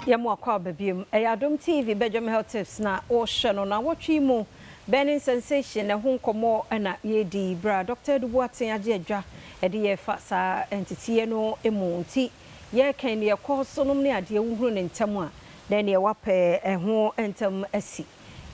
Yamo akwa babiem Adom TV bedwam health tips na o hwe no na wotwe mu burning sensation na ho nkomo na ye di bra Dr. Dubuaten age adwa e de ye fa sa entity no emu nti ye kan ne yakọ so no ne ade wuhuru ne ntam a na ne wape ho ntam asi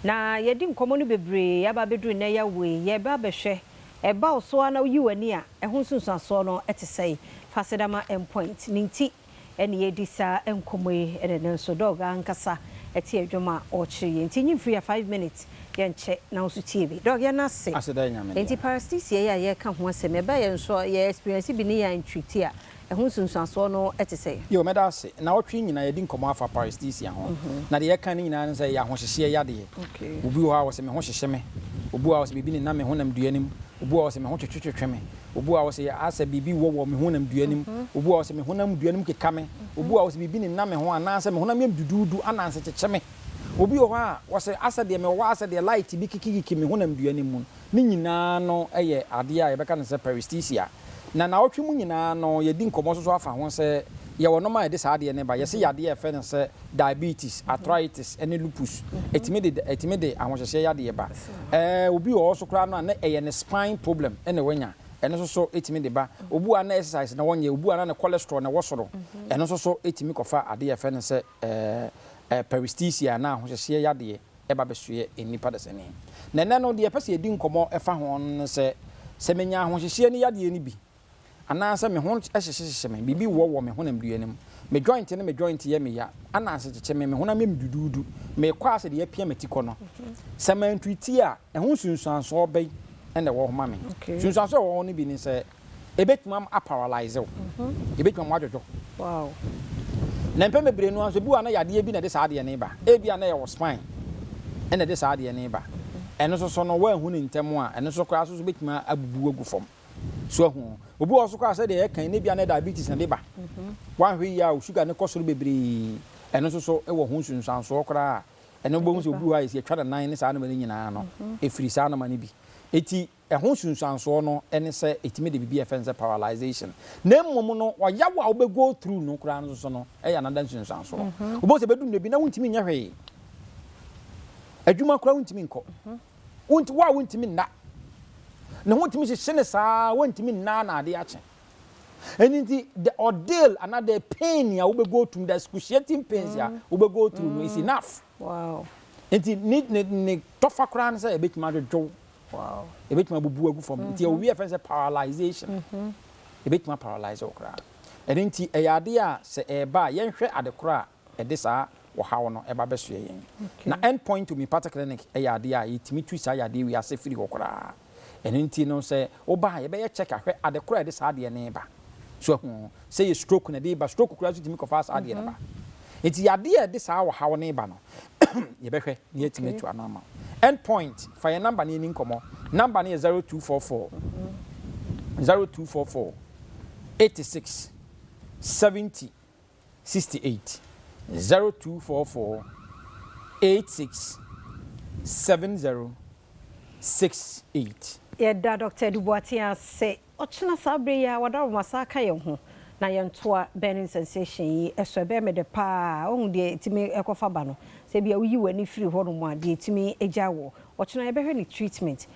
na ye di nkomo no bebre ya ba bedru na ya we ye ba behwe e ba so na yi wani a ho sunsuaso no etesei fasedama endpoint ninti ene yedisa enkomoyi ene nso dog ankasa eti adwuma ochiri nti nyi free 5 minutes yenche na osutie bi dog ya na se aseda nyame nti paresthesia ya ye ka ho asem e ba ye nso ye experience bi ni ya ntwiti a ehun sunsuaso no etese yo meda ase na otwe nyina yedi nkomo afa paresthesia ho na de ye kan nyina ne se ya ho hyehye ya de obi wo ha wo se me ho hyehye me obi wo se bibi ni na me honam duanim obi wo se me ho twetwetwe me obi wo se asa bibi wo me honam duanim obi wo se me honam duanim keka me obi wo se bibi ni na me ho ananse me honam yam dududu ananse kyekye me obi wo ha wo se asa de me wo asa de light bi kikiki me honam duanim mu ni nyina no eye ade a ye beka ne se paresthesia na otwe mu nyina no ye di nkomo so afa ho se ye wo no ma ye de sa ade ne ba ye se yade ye fe ne se diabetes arthritis ene lupus etime de ahohyehye yade ye ba obi wo so kra no na eye ne spine problem ene wanya ene so etime de ba obu a na exercise na wonye obu a na cholesterol na wosoro ene so etime kofa ade ye fe ne se paresthesia na ahohyehye yade ye e ba besoye enipa de sene na ne no de ye pese ye di nkomo e fa ho no se menya ahohyehye ni yade ye ni bi ananse me ho ehyehyehye me bibi wo me honam duanim me joint ne me joint ye me ya ananse kyekye me honam me dududu me kwa ase de ye pia matiko no se man twiti a ehun sunsuanso obey ene wo homa me sunsuanso wo no bi ni se ebetuma a paralyze wo ebetuma adwojo wow na mpe mebre no anso bi wa na yade bi na de sa ade ne ba e bi na ye wo spine ene de sa ade ne ba eno so no wa hu ni ntem a eno so kra so betuma abubu agu fom so hu obi wo so kwa se de kan ne bia na diabetes na de ba wan hwe ya o sugar ne kosoro bebre eno so e wo hu sunsanso kra eno bo hu so obi wa isi atwa da nan ne sa na mani nyina no efiri sa na mani bi eti hu sunsanso no ene se etime de bibia fense paralyzation na mmom no wa ya wa obe go through no kra no so no e ya na dan sunsanso obo se bedum ne bi na wuntimi nya hwe adwuma kra wuntimi nko wuntimi na na wuntimi hyehye saa wuntimi na ade ache anything the ordeal another pain ya we go through the excruciating pains ya we go through no is enough wow enti ni tofa kra na say ebetima dwo wow ebetima bubu agu fom enti we offense paralyzation ebetima paralyze okra enti eyade a se eba yenhwe ade kra ede saa wo hawo no eba beso yen na end point to me particular clinic eyade a yitimi tu saa yade we ase firi okra enti no se oba ye be ye check ahwe ade kra ede saa de ne ba so hu say you stroke na de ba stroke kra so timi ko fa saa de ne ba enti yade ede saa wo hawo ne ba no ye be hwe ne yetimi tu anama end point for your number ni nkomo number ni 0244 86 70 68 0244 86 70 68 da Dr. Dubuaten say ochina sabre ya wada masaka ye ho na ye ntoa burning sensation yi eso be me de pa ohun de timi ekofa ba no se bia uyi wani free ho no mu a de timi eja wo ochina ye be hwe ni treatment